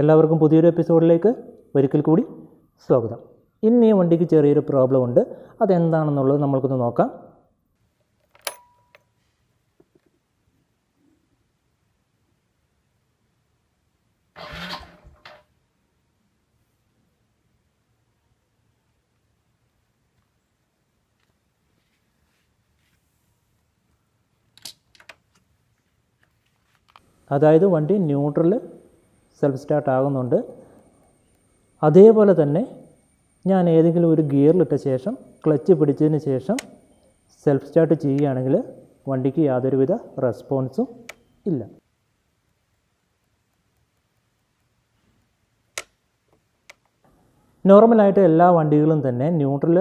എല്ലാവർക്കും പുതിയൊരു എപ്പിസോഡിലേക്ക് ഒരിക്കൽ കൂടി സ്വാഗതം. ഇന്ന് ഈ വണ്ടിക്ക് ചെറിയൊരു പ്രോബ്ലം ഉണ്ട്. അതെന്താണെന്നുള്ളത് നമ്മൾക്കൊന്ന് നോക്കാം. അതായത് വണ്ടി ന്യൂട്രൽ സെൽഫ് സ്റ്റാർട്ട് ആകുന്നുണ്ട്. അതേപോലെ തന്നെ ഞാൻ ഏതെങ്കിലും ഒരു ഗിയറിലിട്ട ശേഷം ക്ലച്ച് പിടിച്ചതിന് ശേഷം സെൽഫ് സ്റ്റാർട്ട് ചെയ്യുകയാണെങ്കിൽ വണ്ടിക്ക് യാതൊരുവിധ റെസ്പോൺസും ഇല്ല. നോർമലായിട്ട് എല്ലാ വണ്ടികളും തന്നെ ന്യൂട്രൽ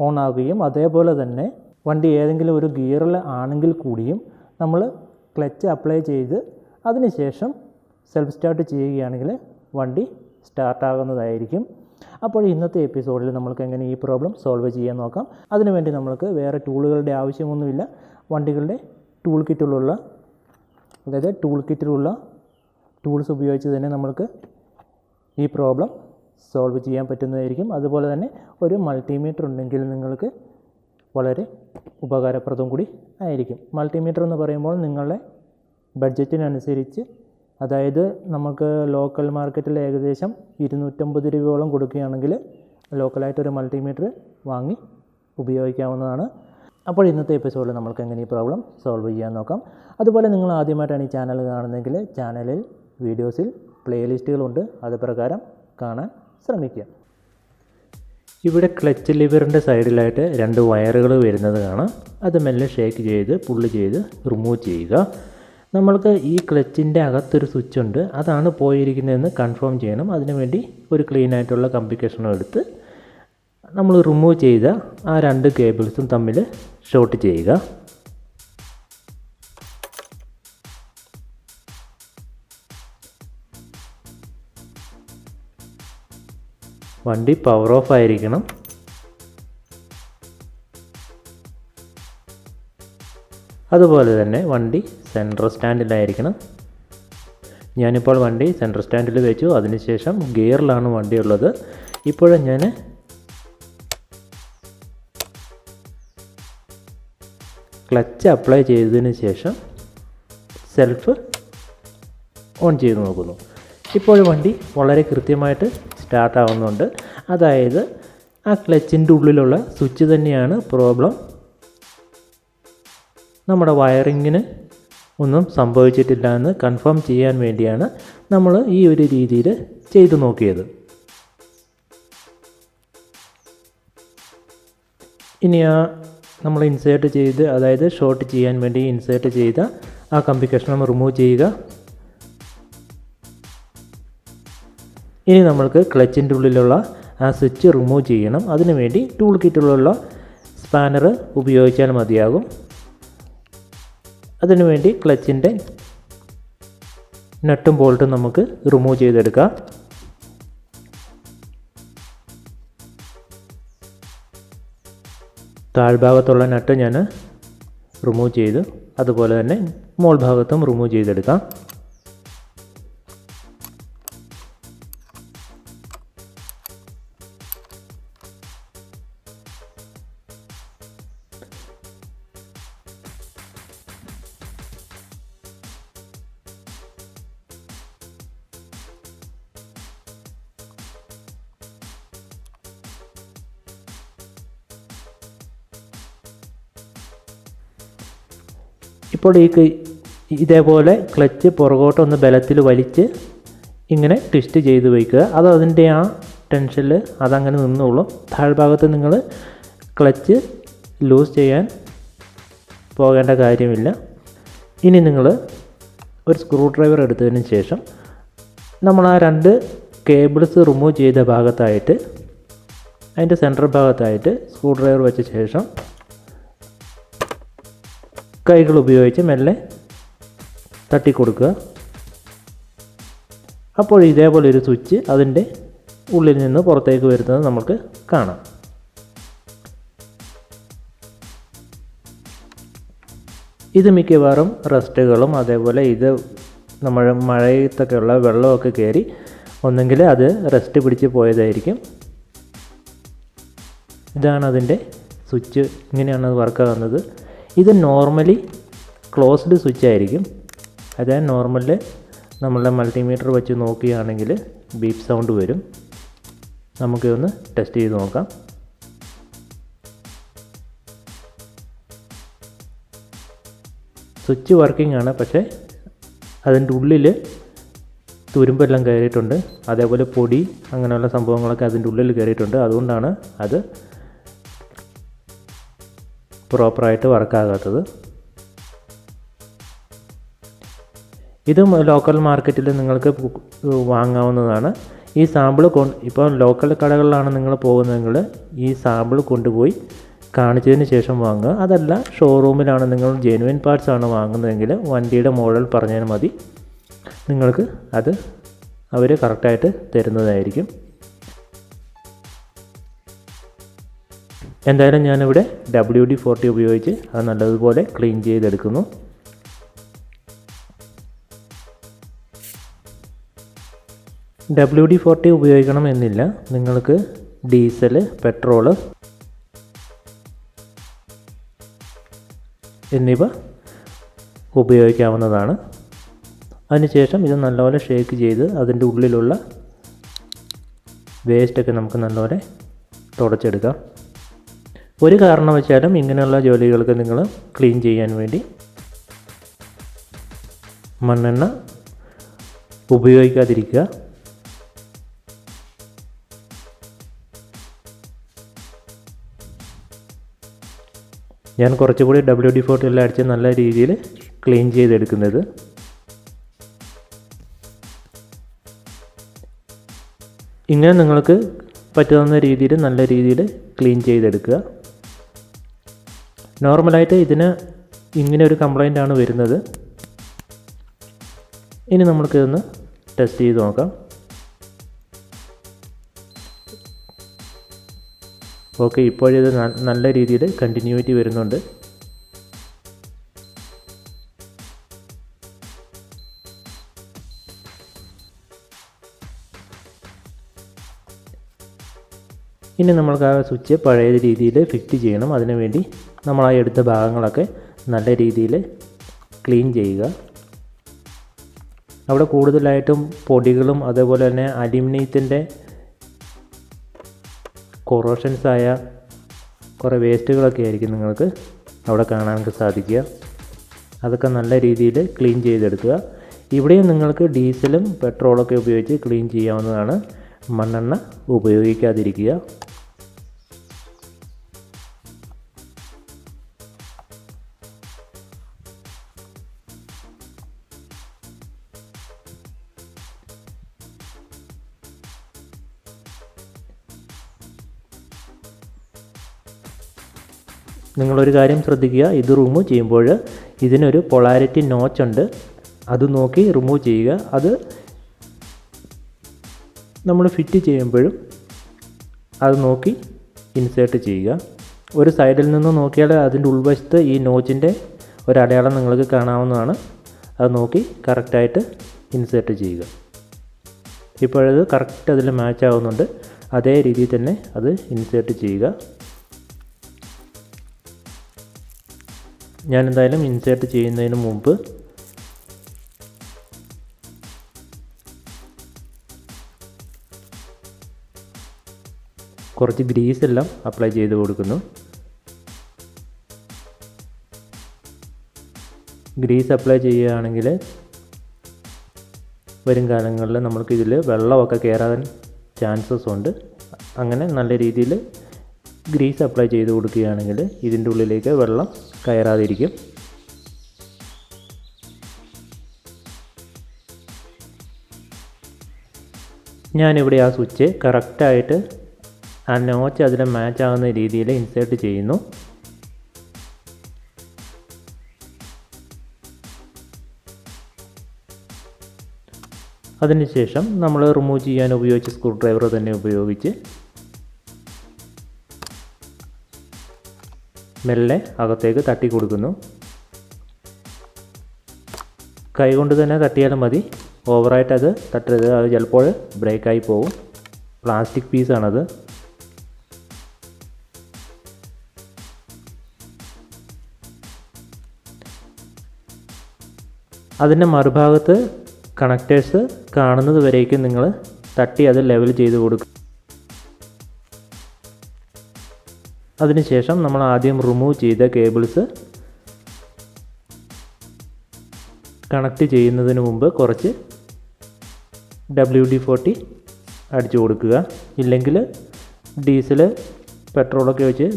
ഓൺ ആകുകയും അതേപോലെ തന്നെ വണ്ടി ഏതെങ്കിലും ഒരു ഗിയറിൽ ആണെങ്കിൽ കൂടിയും നമ്മൾ ക്ലച്ച് അപ്ലൈ ചെയ്ത് അതിനുശേഷം സെൽഫ് സ്റ്റാർട്ട് ചെയ്യുകയാണെങ്കിൽ വണ്ടി സ്റ്റാർട്ടാകുന്നതായിരിക്കും. അപ്പോൾ ഇന്നത്തെ എപ്പിസോഡിൽ നമ്മൾക്ക് എങ്ങനെ ഈ പ്രോബ്ലം സോൾവ് ചെയ്യാൻ നോക്കാം. അതിനുവേണ്ടി നമ്മൾക്ക് വേറെ ടൂളുകളുടെ ആവശ്യമൊന്നുമില്ല. വണ്ടികളുടെ ടൂൾ കിറ്റിലുള്ള ടൂൾസ് ഉപയോഗിച്ച് തന്നെ നമ്മൾക്ക് ഈ പ്രോബ്ലം സോൾവ് ചെയ്യാൻ പറ്റുന്നതായിരിക്കും. അതുപോലെ തന്നെ ഒരു മൾട്ടിമീറ്റർ ഉണ്ടെങ്കിൽ നിങ്ങൾക്ക് വളരെ ഉപകാരപ്രദം കൂടി ആയിരിക്കും. മൾട്ടിമീറ്റർ എന്ന് പറയുമ്പോൾ നിങ്ങളുടെ ബഡ്ജറ്റിനനുസരിച്ച്, അതായത് നമുക്ക് ലോക്കൽ മാർക്കറ്റിൽ ഏകദേശം 250 രൂപയോളം കൊടുക്കുകയാണെങ്കിൽ ലോക്കലായിട്ടൊരു മൾട്ടിമീറ്റർ വാങ്ങി ഉപയോഗിക്കാവുന്നതാണ്. അപ്പോൾ ഇന്നത്തെ എപ്പിസോഡിൽ നമ്മൾക്ക് എങ്ങനെ ഈ പ്രോബ്ലം സോൾവ് ചെയ്യാൻ നോക്കാം. അതുപോലെ നിങ്ങൾ ആദ്യമായിട്ടാണ് ഈ ചാനൽ കാണുന്നതെങ്കിൽ ചാനലിൽ വീഡിയോസിൽ പ്ലേലിസ്റ്റുകളുണ്ട്, അത് പ്രകാരം കാണാൻ ശ്രമിക്കുക. ഇവിടെ ക്ലച്ച് ലിവറിൻ്റെ സൈഡിലായിട്ട് 2 വയറുകൾ വരുന്നത് കാണാം. അത് മെല്ലെ ഷേക്ക് ചെയ്ത് പുള്ളി ചെയ്ത് റിമൂവ് ചെയ്യുക. നമ്മൾക്ക് ഈ ക്ലച്ചിൻ്റെ അകത്തൊരു സ്വിച്ച് ഉണ്ട്, അതാണ് പോയിരിക്കുന്നതെന്ന് കൺഫേം ചെയ്യണം. അതിനുവേണ്ടി ഒരു ക്ലീൻ ആയിട്ടുള്ള കമ്പി കഷ്ണം എടുത്ത് നമ്മൾ റിമൂവ് ചെയ്ത ആ 2 കേബിൾസും തമ്മിൽ ഷോർട്ട് ചെയ്യുക. വണ്ടി പവർ ഓഫ് ആയിരിക്കണം. അതുപോലെ തന്നെ വണ്ടി സെൻട്രൽ സ്റ്റാൻഡിലായിരിക്കണം. ഞാനിപ്പോൾ വണ്ടി സെൻട്രൽ സ്റ്റാൻഡിൽ വെച്ചു. അതിനുശേഷം ഗിയറിലാണ് വണ്ടി ഉള്ളത്. ഇപ്പോഴും ഞാൻ ക്ലച്ച് അപ്ലൈ ചെയ്തതിന് ശേഷം സെൽഫ് ഓൺ ചെയ്ത് നോക്കുന്നു. ഇപ്പോഴും വണ്ടി വളരെ കൃത്യമായിട്ട് സ്റ്റാർട്ടാവുന്നുണ്ട്. അതായത് ആ ക്ലച്ചിൻ്റെ ഉള്ളിലുള്ള സ്വിച്ച് തന്നെയാണ് പ്രോബ്ലം. നമ്മുടെ വയറിങ്ങിന് ഒന്നും സംഭവിച്ചിട്ടില്ല എന്ന് കൺഫേം ചെയ്യാൻ വേണ്ടിയാണ് നമ്മൾ ഈ ഒരു രീതിയിൽ ചെയ്തു നോക്കിയത്. ഇനി നമ്മൾ ഇൻസേർട്ട് ചെയ്ത്, അതായത് ഷോർട്ട് ചെയ്യാൻ വേണ്ടി ഇൻസേർട്ട് ചെയ്ത ആ കമ്പി കഷ്ണം റിമൂവ് ചെയ്യുക. ഇനി നമ്മൾക്ക് ക്ലച്ചിൻ്റെ ഉള്ളിലുള്ള ആ സ്വിച്ച് റിമൂവ് ചെയ്യണം. അതിനുവേണ്ടി ടൂൾ കിറ്റിലുള്ള സ്പാനർ ഉപയോഗിച്ചാൽ മതിയാകും. അതിനുവേണ്ടി ക്ലച്ചിൻ്റെ നട്ടും ബോൾട്ടും നമുക്ക് റിമൂവ് ചെയ്തെടുക്കാം. താഴ്ഭാഗത്തുള്ള നട്ട് ഞാൻ റിമൂവ് ചെയ്തു. അതുപോലെ തന്നെ മോൾ ഭാഗത്തും റിമൂവ് ചെയ്തെടുക്കാം. ഇപ്പോൾ ഇതേപോലെ ക്ലച്ച് പുറകോട്ടൊന്ന് ബലത്തിൽ വലിച്ച് ഇങ്ങനെ ട്വിസ്റ്റ് ചെയ്ത് വയ്ക്കുക. അത് അതിൻ്റെ ആ ടെൻഷനിൽ അതങ്ങനെ നിന്നോളും. താഴ്ഭാഗത്ത് നിങ്ങൾ ക്ലച്ച് ലൂസ് ചെയ്യാൻ പോകേണ്ട കാര്യമില്ല. ഇനി നിങ്ങൾ ഒരു സ്ക്രൂ ഡ്രൈവർ എടുത്തതിന് ശേഷം നമ്മൾ ആ 2 കേബിൾസ് റിമൂവ് ചെയ്ത ഭാഗത്തായിട്ട്, അതിൻ്റെ സെൻട്രൽ ഭാഗത്തായിട്ട് സ്ക്രൂ ഡ്രൈവർ വെച്ച ശേഷം കൈകൾ ഉപയോഗിച്ച് മെല്ലെ തട്ടിക്കൊടുക്കുക. അപ്പോൾ ഇതേപോലെ ഒരു സ്വിച്ച് അതിൻ്റെ ഉള്ളിൽ നിന്ന് പുറത്തേക്ക് വരുന്നത് നമുക്ക് കാണാം. ഇത് മിക്കവാറും റസ്റ്റുകളും അതേപോലെ ഇത് നമ്മൾ മഴയത്തൊക്കെയുള്ള വെള്ളമൊക്കെ കയറി ഒന്നെങ്കിൽ അത് റെസ്റ്റ് പിടിച്ച് പോയതായിരിക്കും. ഇതാണ് അതിൻ്റെ സ്വിച്ച്, ഇങ്ങനെയാണ് അത് വർക്കാകുന്നത്. ഇത് നോർമലി ക്ലോസ്ഡ് സ്വിച്ച് ആയിരിക്കും. അതായത് നോർമലിൽ നമ്മളുടെ മൾട്ടിമീറ്റർ വെച്ച് നോക്കുകയാണെങ്കിൽ ബീപ്പ് സൗണ്ട് വരും. നമുക്കിതൊന്ന് ടെസ്റ്റ് ചെയ്ത് നോക്കാം. സ്വിച്ച് വർക്കിംഗ് ആണ്, പക്ഷേ അതിൻ്റെ ഉള്ളിൽ തുരുമ്പെല്ലാം കയറിയിട്ടുണ്ട്. അതേപോലെ പൊടി അങ്ങനെയുള്ള സംഭവങ്ങളൊക്കെ അതിൻ്റെ ഉള്ളിൽ കയറിയിട്ടുണ്ട്. അതുകൊണ്ടാണ് അത് പ്രോപ്പറായിട്ട് വർക്കാകാത്തത്. ഇത് ലോക്കൽ മാർക്കറ്റിൽ നിങ്ങൾക്ക് വാങ്ങാവുന്നതാണ്. ഈ സാമ്പിൾ ഇപ്പോൾ ലോക്കൽ കടകളിലാണ് നിങ്ങൾ പോകുന്നതെങ്കിൽ ഈ സാമ്പിൾ കൊണ്ടുപോയി കാണിച്ചതിന് ശേഷം വാങ്ങുക. അതല്ല ഷോറൂമിലാണ് നിങ്ങൾ ജെനുവിൻ പാർട്സ് ആണ് വാങ്ങുന്നതെങ്കിൽ വണ്ടിയുടെ മോഡൽ പറഞ്ഞാൽ മതി, നിങ്ങൾക്ക് അത് അവർ കറക്റ്റായിട്ട് തരുന്നതായിരിക്കും. എന്തായാലും ഞാനിവിടെ WD-40 ഉപയോഗിച്ച് അത് നല്ലതുപോലെ ക്ലീൻ ചെയ്തെടുക്കുന്നു. WD-40 ഉപയോഗിക്കണം എന്നില്ല, നിങ്ങൾക്ക് ഡീസൽ, പെട്രോള് എന്നിവ ഉപയോഗിക്കാവുന്നതാണ്. അതിനുശേഷം ഇത് നല്ലപോലെ ഷേക്ക് ചെയ്ത് അതിൻ്റെ ഉള്ളിലുള്ള വേസ്റ്റൊക്കെ നമുക്ക് നല്ലപോലെ തുടച്ചെടുക്കാം. ഒരു കാരണവശാലും ഇങ്ങനെയുള്ള ജോലികൾക്ക് നിങ്ങൾ ക്ലീൻ ചെയ്യാൻ വേണ്ടി മണ്ണെണ്ണ ഉപയോഗിക്കാതിരിക്കുക. ഞാൻ കുറച്ചുകൂടി WD-40 എല്ലാം അടിച്ച് നല്ല രീതിയിൽ ക്ലീൻ ചെയ്തെടുക്കുന്നത്. ഇങ്ങനെ നിങ്ങൾക്ക് പറ്റുന്ന രീതിയിൽ നല്ല രീതിയിൽ ക്ലീൻ ചെയ്തെടുക്കുക. നോർമലായിട്ട് ഇതിന് ഇങ്ങനെ ഒരു കംപ്ലൈൻ്റ് ആണ് വരുന്നത്. ഇനി നമുക്കിതൊന്ന് ടെസ്റ്റ് ചെയ്ത് നോക്കാം. ഓക്കെ, ഇപ്പോഴിത് നല്ല രീതിയിൽ കണ്ടിന്യൂറ്റി വരുന്നുണ്ട്. ഇനി നമ്മൾക്ക് ആ സ്വിച്ച് പഴയ രീതിയിൽ ഫിറ്റ് ചെയ്യണം. അതിനുവേണ്ടി നമ്മൾ ആ എടുത്ത ഭാഗങ്ങളൊക്കെ നല്ല രീതിയിൽ ക്ലീൻ ചെയ്യുക. അവിടെ കൂടുതലായിട്ടും പൊടികളും അതേപോലെ തന്നെ അലുമിനിയത്തിൻ്റെ കൊറോഷൻസായ കുറേ വേസ്റ്റുകളൊക്കെ ആയിരിക്കും നിങ്ങൾക്ക് അവിടെ കാണാനൊക്കെ സാധിക്കുക. അതൊക്കെ നല്ല രീതിയിൽ ക്ലീൻ ചെയ്തെടുക്കുക. ഇവിടെയും നിങ്ങൾക്ക് ഡീസലും പെട്രോളൊക്കെ ഉപയോഗിച്ച് ക്ലീൻ ചെയ്യാവുന്നതാണ്. മണ്ണെണ്ണ ഉപയോഗിക്കാതിരിക്കുക. നിങ്ങളൊരു കാര്യം ശ്രദ്ധിക്കുക, ഇത് റിമൂവ് ചെയ്യുമ്പോൾ ഇതിനൊരു പൊളാരിറ്റി നോച്ച് ഉണ്ട്, അത് നോക്കി റിമൂവ് ചെയ്യുക. അത് നമ്മൾ ഫിറ്റ് ചെയ്യുമ്പോഴും അത് നോക്കി ഇൻസേർട്ട് ചെയ്യുക. ഒരു സൈഡിൽ നിന്ന് നോക്കിയാൽ അതിൻ്റെ ഉൾവശത്ത് ഈ നോച്ചിൻ്റെ ഒരടയാളം നിങ്ങൾക്ക് കാണാവുന്നതാണ്. അത് നോക്കി കറക്റ്റായിട്ട് ഇൻസേർട്ട് ചെയ്യുക. ഇപ്പോഴത് കറക്റ്റ് അതിൽ മാച്ച് ആവുന്നുണ്ട്. അതേ രീതിയിൽ തന്നെ അത് ഇൻസേർട്ട് ചെയ്യുക. ഞാൻ എന്തായാലും ഇൻസേർട്ട് ചെയ്യുന്നതിന് മുമ്പ് കുറച്ച് ഗ്രീസ് എല്ലാം അപ്ലൈ ചെയ്ത് കൊടുക്കുന്നു. ഗ്രീസ് അപ്ലൈ ചെയ്യുകയാണെങ്കിൽ വരും കാലങ്ങളിൽ നമുക്കിതിൽ വെള്ളമൊക്കെ കയറാൻ ചാൻസസ് ഉണ്ട്. അങ്ങനെ നല്ല രീതിയിൽ ഗ്രീസ് അപ്ലൈ ചെയ്ത് കൊടുക്കുകയാണെങ്കിൽ ഇതിൻ്റെ ഉള്ളിലേക്ക് വെള്ളം കയറാതിരിക്കും. ഞാനിവിടെ ആ സ്വിച്ച് കറക്റ്റായിട്ട് ആ നോച്ച് അതിൽ മാച്ച് ആകുന്ന രീതിയിൽ ഇൻസേർട്ട് ചെയ്യുന്നു. അതിനുശേഷം നമ്മൾ റിമൂവ് ചെയ്യാൻ ഉപയോഗിച്ച സ്ക്രൂ ഡ്രൈവർ തന്നെ ഉപയോഗിച്ച് മെല്ലെ അകത്തേക്ക് തട്ടി കൊടുക്കുന്നു. കൈകൊണ്ട് തന്നെ തട്ടിയാലും മതി, ഓവറായിട്ട് അത് തട്ടരുത്, അത് ചിലപ്പോൾ ബ്രേക്കായി പോകും. പ്ലാസ്റ്റിക് പീസാണത്. അതിൻ്റെ മറുഭാഗത്ത് കണക്റ്റേഴ്സ് കാണുന്നത് വരേക്കും നിങ്ങൾ തട്ടി അത് ലെവൽ ചെയ്ത് കൊടുക്കുക. അതിനുശേഷം നമ്മൾ ആദ്യം റിമൂവ് ചെയ്ത കേബിൾസ് കണക്റ്റ് ചെയ്യുന്നതിന് മുമ്പ് കുറച്ച് WD-40 അടിച്ചു കൊടുക്കുക. ഇല്ലെങ്കിൽ ഡീസൽ, പെട്രോളൊക്കെ വെച്ച്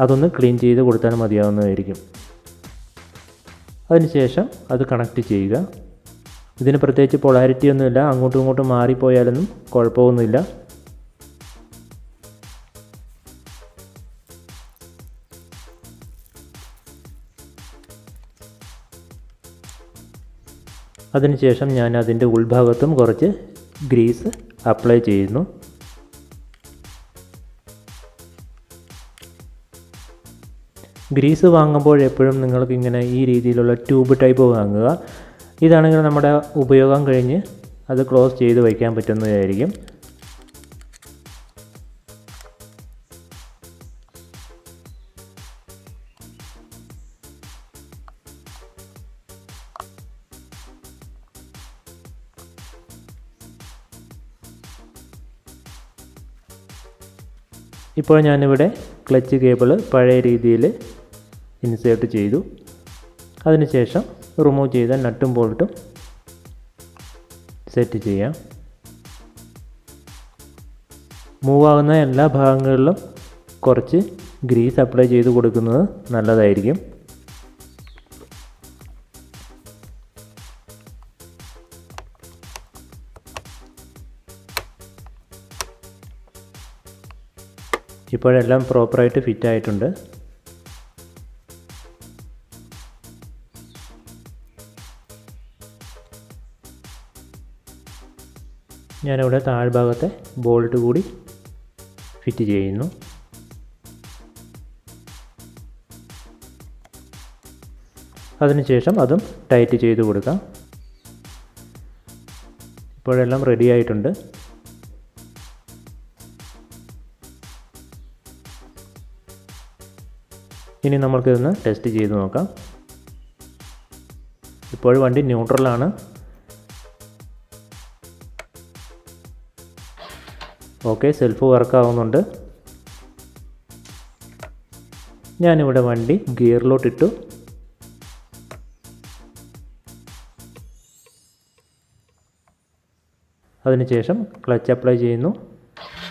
അതൊന്ന് ക്ലീൻ ചെയ്ത് കൊടുത്താൽ മതിയാവുന്നതായിരിക്കും. അതിനുശേഷം അത് കണക്റ്റ് ചെയ്യുക. ഇതിന് പ്രത്യേകിച്ച് പൊളാരിറ്റി ഒന്നുമില്ല, അങ്ങോട്ടും ഇങ്ങോട്ടും മാറിപ്പോയാലൊന്നും കുഴപ്പമൊന്നുമില്ല. അതിനുശേഷം ഞാൻ അതിൻ്റെ ഉൾഭാഗത്തും കുറച്ച് ഗ്രീസ് അപ്ലൈ ചെയ്യുന്നു. ഗ്രീസ് വാങ്ങുമ്പോൾ എപ്പോഴും നിങ്ങൾക്ക് ഇങ്ങനെ ഈ രീതിയിലുള്ള ട്യൂബ് ടൈപ്പ് വാങ്ങുക. ഇതാണെങ്കിൽ നമ്മുടെ ഉപയോഗം കഴിഞ്ഞ് അത് ക്ലോസ് ചെയ്ത് വയ്ക്കാൻ പറ്റുന്നതായിരിക്കും. ഇപ്പോൾ ഞാനിവിടെ ക്ലച്ച് കേബിൾ പഴയ രീതിയിൽ ഇൻസേർട്ട് ചെയ്തു. അതിനുശേഷം റിമൂവ് ചെയ്ത നട്ടും ബോൾട്ടും സെറ്റ് ചെയ്യാം. മൂവാകുന്ന എല്ലാ ഭാഗങ്ങളിലും കുറച്ച് ഗ്രീസ് അപ്ലൈ ചെയ്ത് കൊടുക്കുന്നത് നല്ലതായിരിക്കും. ഇപ്പോഴെല്ലാം പ്രോപ്പറായിട്ട് ഫിറ്റ് ആയിട്ടുണ്ട്. ഞാനിവിടെ താഴ്ഭാഗത്തെ ബോൾട്ട് കൂടി ഫിറ്റ് ചെയ്യുന്നു. അതിനുശേഷം അതും ടൈറ്റ് ചെയ്ത് കൊടുക്കാം. ഇപ്പോഴെല്ലാം റെഡി ആയിട്ടുണ്ട്. ഇനി നമുക്കിതൊന്ന് ടെസ്റ്റ് ചെയ്ത് നോക്കാം. ഇപ്പോൾ വണ്ടി ന്യൂട്രലാണ്. Okay, self വർക്കാവുന്നുണ്ട്. ഞാനിവിടെ വണ്ടി ഗിയറിലോട്ടിട്ടു. അതിനുശേഷം ക്ലച്ച് അപ്ലൈ ചെയ്യുന്നു,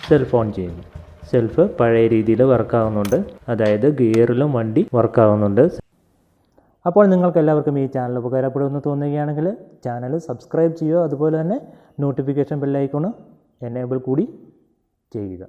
സെൽഫ് ഓൺ ചെയ്യുന്നു. സെൽഫ് പഴയ രീതിയിൽ വർക്കാവുന്നുണ്ട്, അതായത് ഗിയറിലും വണ്ടി വർക്കാവുന്നുണ്ട്. അപ്പോൾ നിങ്ങൾക്ക് എല്ലാവർക്കും ഈ ചാനൽ ഉപകാരപ്പെടുമെന്ന് തോന്നുകയാണെങ്കിൽ ചാനൽ സബ്സ്ക്രൈബ് ചെയ്യുക. അതുപോലെ തന്നെ നോട്ടിഫിക്കേഷൻ ബെല്ലൈക്കൺ എനേബിൾ കൂടി ചെയ്യുക.